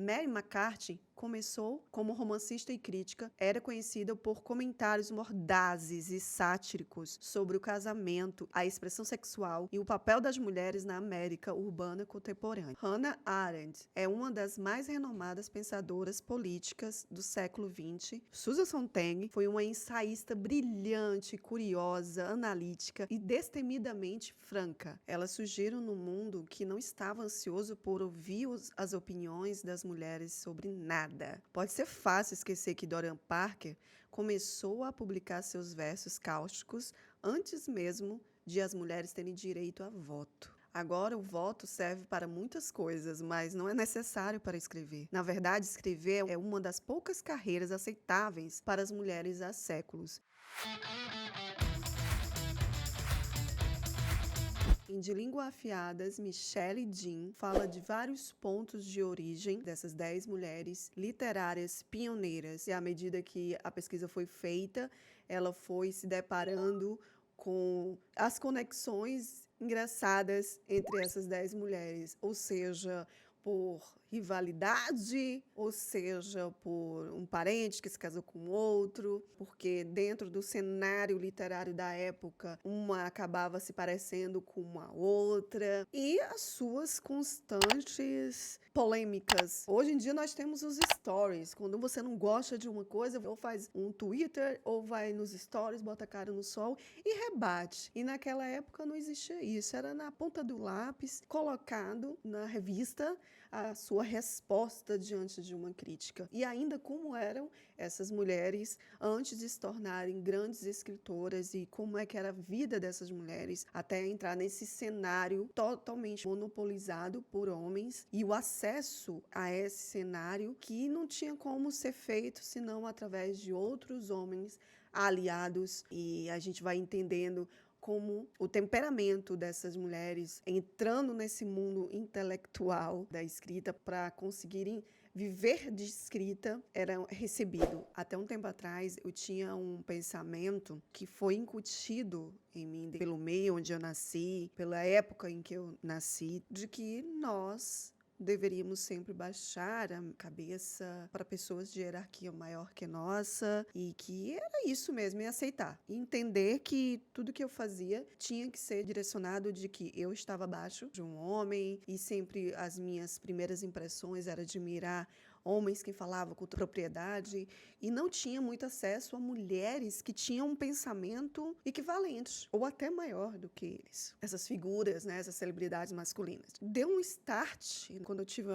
Mary McCarthy começou como romancista e crítica, era conhecida por comentários mordazes e sátíricos sobre o casamento, a expressão sexual e o papel das mulheres na América urbana contemporânea. Hannah Arendt é uma das mais renomadas pensadoras políticas do século XX. Susan Sontag foi uma ensaísta brilhante, curiosa, analítica e destemidamente franca. Elas surgiram num mundo que não estava ansioso por ouvir as opiniões das mulheres sobre nada. Pode ser fácil esquecer que Dorian Parker começou a publicar seus versos cáusticos antes mesmo de as mulheres terem direito a voto. Agora, o voto serve para muitas coisas, mas não é necessário para escrever. Na verdade, escrever é uma das poucas carreiras aceitáveis para as mulheres há séculos. Em De Língua Afiadas, Michelle Dean fala de vários pontos de origem dessas 10 mulheres literárias pioneiras. E à medida que a pesquisa foi feita, ela foi se deparando com as conexões engraçadas entre essas 10 mulheres, ou seja, por rivalidade, ou seja, por um parente que se casou com outro, porque dentro do cenário literário da época, uma acabava se parecendo com uma outra, e as suas constantes polêmicas. Hoje em dia nós temos os stories, quando você não gosta de uma coisa, ou faz um Twitter, ou vai nos stories, bota a cara no sol e rebate. E naquela época não existia isso, era na ponta do lápis, colocado na revista, a sua resposta diante de uma crítica. E ainda como eram essas mulheres antes de se tornarem grandes escritoras e como é que era a vida dessas mulheres até entrar nesse cenário totalmente monopolizado por homens e o acesso a esse cenário que não tinha como ser feito senão através de outros homens aliados, e a gente vai entendendo como o temperamento dessas mulheres entrando nesse mundo intelectual da escrita para conseguirem viver de escrita era recebido. Até um tempo atrás eu tinha um pensamento que foi incutido em mim pelo meio onde eu nasci, pela época em que eu nasci, de que nós deveríamos sempre baixar a cabeça para pessoas de hierarquia maior que nossa e que era isso mesmo, e aceitar. E entender que tudo que eu fazia tinha que ser direcionado de que eu estava abaixo de um homem e sempre as minhas primeiras impressões era admirar homens que falavam com propriedade e não tinha muito acesso a mulheres que tinham um pensamento equivalente ou até maior do que eles. Essas figuras, né, essas celebridades masculinas. Deu um start quando eu tive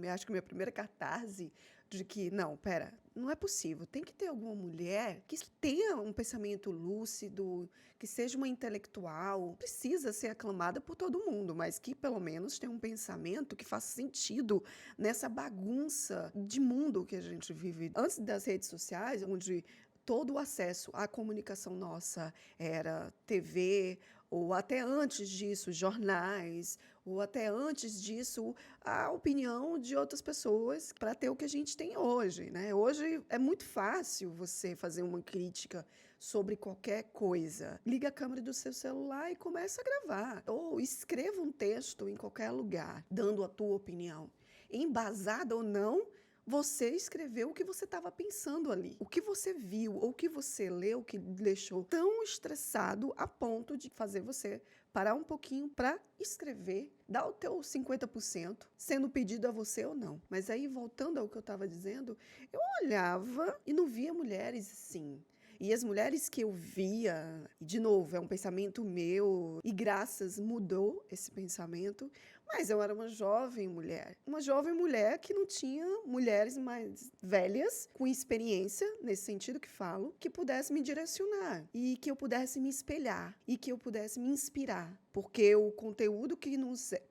acho que a minha primeira catarse de que, não, pera, não é possível. Tem que ter alguma mulher que tenha um pensamento lúcido, que seja uma intelectual, precisa ser aclamada por todo mundo, mas que pelo menos tenha um pensamento que faça sentido nessa bagunça de mundo que a gente vive. Antes das redes sociais, onde todo o acesso à comunicação nossa era TV, ou até antes disso, jornais, ou até antes disso, a opinião de outras pessoas para ter o que a gente tem hoje, né? Hoje é muito fácil você fazer uma crítica sobre qualquer coisa. Liga a câmera do seu celular e começa a gravar. Ou escreva um texto em qualquer lugar, dando a tua opinião. Embasada ou não, você escreveu o que você estava pensando ali. O que você viu ou o que você leu que deixou tão estressado a ponto de fazer você parar um pouquinho para escrever, dar o teu 50%, sendo pedido a você ou não. Mas aí, voltando ao que eu estava dizendo, eu olhava e não via mulheres assim. E as mulheres que eu via, e de novo, é um pensamento meu, e graças mudou esse pensamento, mas eu era uma jovem mulher que não tinha mulheres mais velhas, com experiência, nesse sentido que falo, que pudesse me direcionar, e que eu pudesse me espelhar, e que eu pudesse me inspirar. Porque o conteúdo que,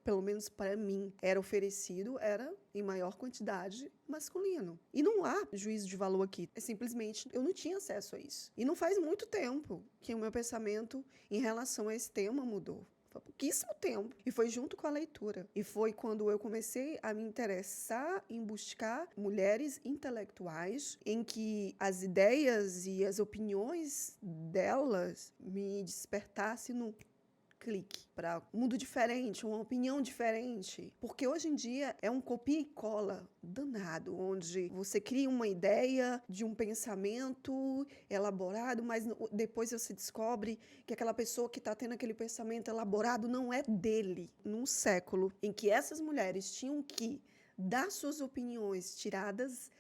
pelo menos para mim, era oferecido era, em maior quantidade, masculino. E não há juízo de valor aqui. É simplesmente, eu não tinha acesso a isso. E não faz muito tempo que o meu pensamento em relação a esse tema mudou. Foi pouquíssimo tempo. E foi junto com a leitura. E foi quando eu comecei a me interessar em buscar mulheres intelectuais em que as ideias e as opiniões delas me despertassem no clique, para um mundo diferente, uma opinião diferente. Porque hoje em dia é um copia e cola danado, onde você cria uma ideia de um pensamento elaborado, mas depois você descobre que aquela pessoa que está tendo aquele pensamento elaborado não é dele. Num século em que essas mulheres tinham que dar suas opiniões tiradas,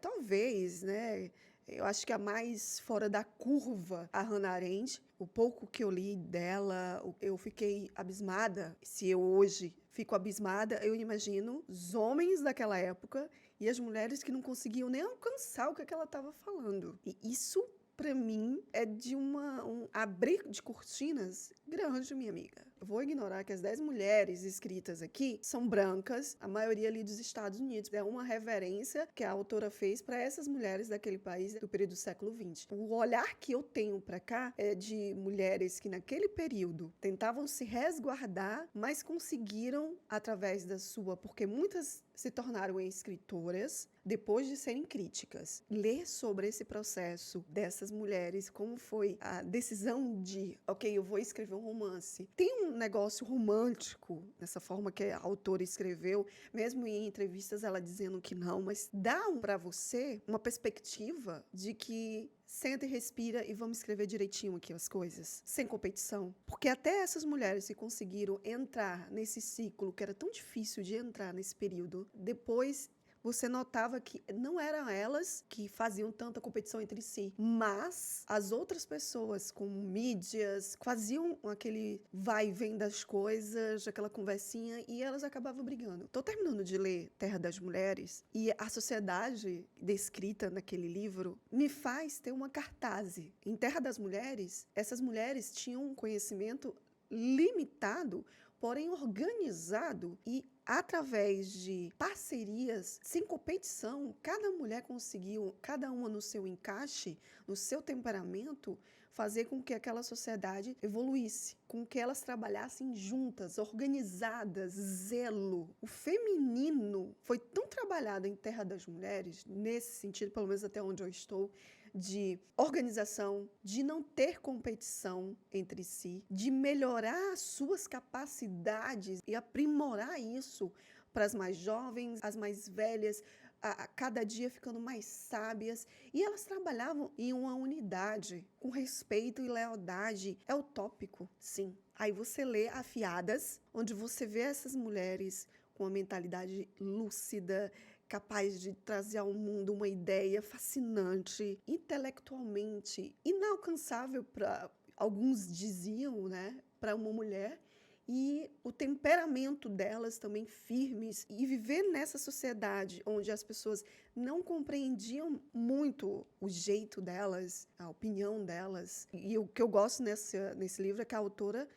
talvez, né? Eu acho que a mais fora da curva, a Hannah Arendt. O pouco que eu li dela, eu fiquei abismada. Se eu hoje fico abismada, eu imagino os homens daquela época e as mulheres que não conseguiam nem alcançar o que ela estava falando. E isso, para mim, é de um abrir de cortinas grande, minha amiga. Eu vou ignorar que as 10 mulheres escritas aqui são brancas, a maioria ali dos Estados Unidos. É uma reverência que a autora fez para essas mulheres daquele país do período do século XX. O olhar que eu tenho para cá é de mulheres que naquele período tentavam se resguardar, mas conseguiram através da sua, porque muitas se tornaram escritoras depois de serem críticas. Ler sobre esse processo dessas mulheres, como foi a decisão de, ok, eu vou escrever um romance. Tem um negócio romântico nessa forma que a autora escreveu, mesmo em entrevistas ela dizendo que não, mas dá para você uma perspectiva de que senta e respira e vamos escrever direitinho aqui as coisas, sem competição. Porque até essas mulheres que conseguiram entrar nesse ciclo, que era tão difícil de entrar nesse período, depois você notava que não eram elas que faziam tanta competição entre si, mas as outras pessoas com mídias faziam aquele vai e vem das coisas, aquela conversinha, e elas acabavam brigando. Estou terminando de ler Terra das Mulheres e a sociedade descrita naquele livro me faz ter uma cartaz. Em Terra das Mulheres, essas mulheres tinham um conhecimento limitado, porém organizado, e através de parcerias, sem competição, cada mulher conseguiu, cada uma no seu encaixe, no seu temperamento, fazer com que aquela sociedade evoluísse, com que elas trabalhassem juntas, organizadas, zelo. O feminino foi tão trabalhado em Terra das Mulheres, nesse sentido, pelo menos até onde eu estou, de organização, de não ter competição entre si, de melhorar as suas capacidades e aprimorar isso para as mais jovens, as mais velhas, a cada dia ficando mais sábias. E elas trabalhavam em uma unidade, com respeito e lealdade. É utópico, sim. Aí você lê Afiadas, onde você vê essas mulheres com uma mentalidade lúcida, capaz de trazer ao mundo uma ideia fascinante, intelectualmente inalcançável para alguns diziam, né, para uma mulher, e o temperamento delas também firmes, e viver nessa sociedade onde as pessoas não compreendiam muito o jeito delas, a opinião delas. E o que eu gosto nesse livro é que a autora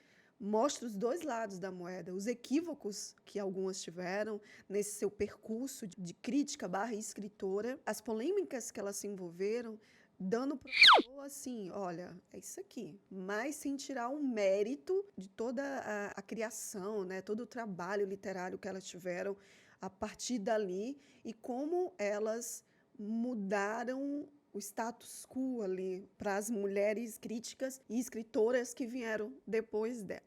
mostra os dois lados da moeda, os equívocos que algumas tiveram nesse seu percurso de crítica / escritora, as polêmicas que elas se envolveram, dando para a pessoa assim, olha, é isso aqui, mas sem tirar o mérito de toda a criação, né, todo o trabalho literário que elas tiveram a partir dali e como elas mudaram o status quo ali para as mulheres críticas e escritoras que vieram depois delas.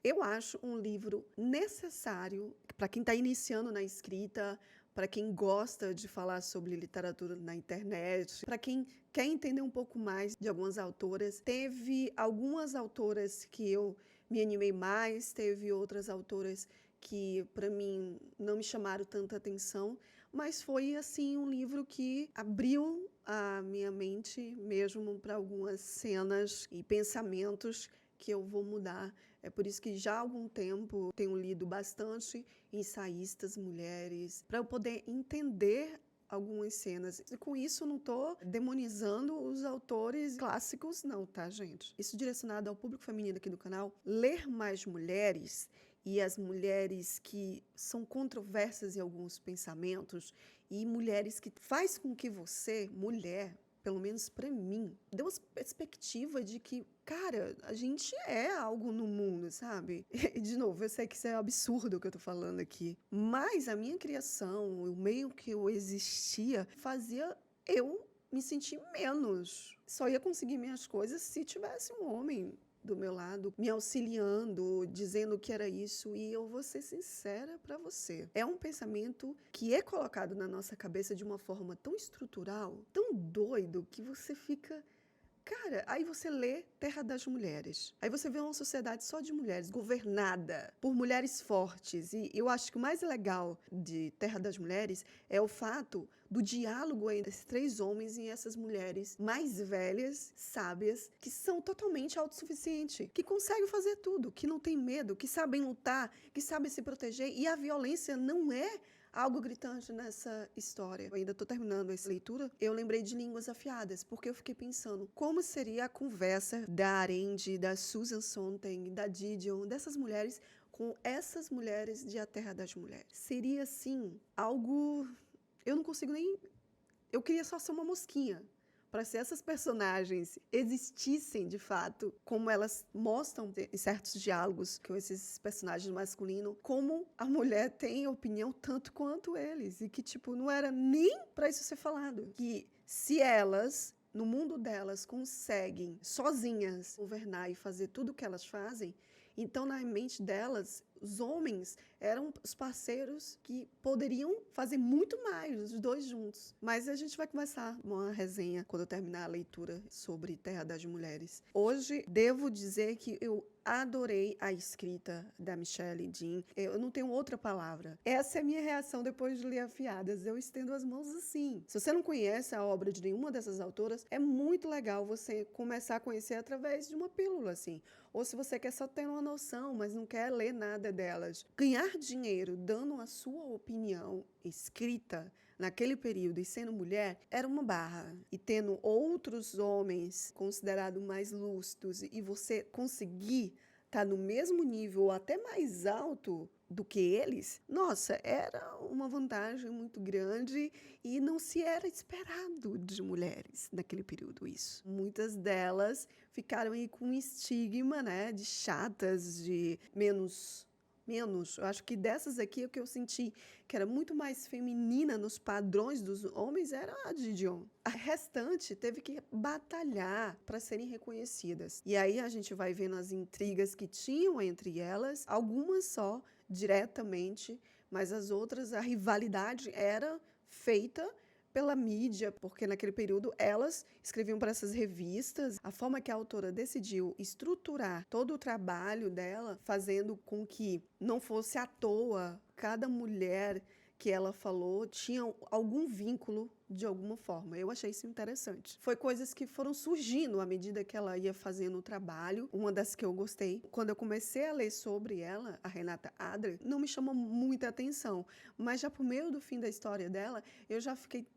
Eu acho um livro necessário para quem está iniciando na escrita, para quem gosta de falar sobre literatura na internet, para quem quer entender um pouco mais de algumas autoras. Teve algumas autoras que eu me animei mais, teve outras autoras que, para mim, não me chamaram tanta atenção, mas foi, assim, um livro que abriu a minha mente mesmo para algumas cenas e pensamentos que eu vou mudar. É por isso que já há algum tempo tenho lido bastante ensaístas mulheres, para eu poder entender algumas cenas. E com isso não estou demonizando os autores clássicos, não, tá, gente? Isso direcionado ao público feminino aqui do canal. Ler mais mulheres e as mulheres que são controversas em alguns pensamentos e mulheres que faz com que você, mulher, pelo menos para mim, deu uma perspectiva de que, cara, a gente é algo no mundo, sabe? E, de novo, eu sei que isso é absurdo o que eu tô falando aqui, mas a minha criação, o meio que eu existia, fazia eu me sentir menos. Só ia conseguir minhas coisas se tivesse um homem do meu lado, me auxiliando, dizendo que era isso, e eu vou ser sincera para você. É um pensamento que é colocado na nossa cabeça de uma forma tão estrutural, tão doido, que você fica. Cara, aí você lê Terra das Mulheres. Aí você vê uma sociedade só de mulheres, governada por mulheres fortes. E eu acho que o mais legal de Terra das Mulheres é o fato do diálogo entre esses três homens e essas mulheres mais velhas, sábias, que são totalmente autossuficientes, que conseguem fazer tudo, que não têm medo, que sabem lutar, que sabem se proteger. E a violência não é algo gritante nessa história. Eu ainda estou terminando essa leitura. Eu lembrei de Línguas Afiadas, porque eu fiquei pensando como seria a conversa da Arendt, da Susan Sontag, da Didion, dessas mulheres com essas mulheres de A Terra das Mulheres. Seria, assim, algo. Eu não consigo nem. Eu queria só ser uma mosquinha para se essas personagens existissem de fato, como elas mostram em certos diálogos com esses personagens masculinos, como a mulher tem opinião tanto quanto eles, e que, tipo, não era nem para isso ser falado. Que se elas, no mundo delas, conseguem sozinhas governar e fazer tudo o que elas fazem, então, na mente delas, os homens eram os parceiros que poderiam fazer muito mais, os dois juntos. Mas a gente vai começar uma resenha, quando eu terminar a leitura, sobre Terra das Mulheres. Hoje, devo dizer que eu adorei a escrita da Michelle Dean. Eu não tenho outra palavra. Essa é a minha reação depois de ler Afiadas. Eu estendo as mãos assim. Se você não conhece a obra de nenhuma dessas autoras, é muito legal você começar a conhecer através de uma pílula, assim. Ou se você quer só ter uma noção, mas não quer ler nada delas. Ganhar dinheiro dando a sua opinião escrita naquele período e sendo mulher era uma barra. E tendo outros homens considerados mais lúcidos e você conseguir estar no mesmo nível ou até mais alto do que eles, nossa, era uma vantagem muito grande e não se era esperado de mulheres naquele período isso. Muitas delas ficaram aí com um estigma, né, de chatas, de menos. Eu acho que dessas aqui, o que eu senti que era muito mais feminina nos padrões dos homens era a Didion. A restante teve que batalhar para serem reconhecidas. E aí a gente vai vendo as intrigas que tinham entre elas, algumas só diretamente, mas as outras, a rivalidade era feita pela mídia, porque naquele período elas escreviam para essas revistas. A forma que a autora decidiu estruturar todo o trabalho dela, fazendo com que não fosse à toa, cada mulher que ela falou tinha algum vínculo de alguma forma. Eu achei isso interessante. Foi coisas que foram surgindo à medida que ela ia fazendo o trabalho. Uma das que eu gostei, quando eu comecei a ler sobre ela, a Renata Adler, não me chamou muita atenção, mas já pro meio do fim da história dela, eu já fiquei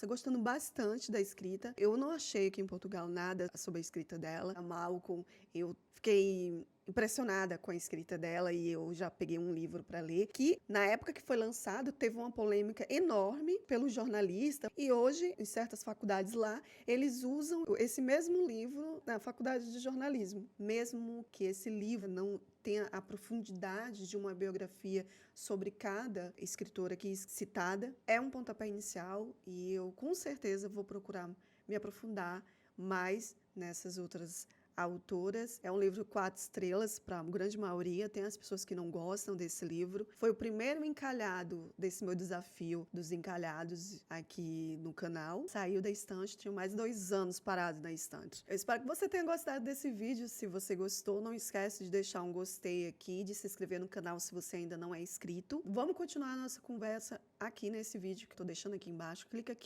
gostando bastante da escrita. Eu não achei aqui em Portugal nada sobre a escrita dela. A Malcolm, eu fiquei impressionada com a escrita dela e eu já peguei um livro para ler, que na época que foi lançado teve uma polêmica enorme pelo jornalista e hoje, em certas faculdades lá, eles usam esse mesmo livro na faculdade de jornalismo, mesmo que esse livro não tenha a profundidade de uma biografia sobre cada escritora aqui citada. É um pontapé inicial e eu com certeza vou procurar me aprofundar mais nessas outras autoras. É um livro 4 estrelas para a grande maioria. Tem as pessoas que não gostam desse livro. Foi o primeiro encalhado desse meu desafio dos encalhados aqui no canal. Saiu da estante, tinha mais de 2 anos parado na estante. Eu espero que você tenha gostado desse vídeo. Se você gostou, não esquece de deixar um gostei aqui, de se inscrever no canal se você ainda não é inscrito. Vamos continuar a nossa conversa aqui nesse vídeo que eu estou deixando aqui embaixo. Clica aqui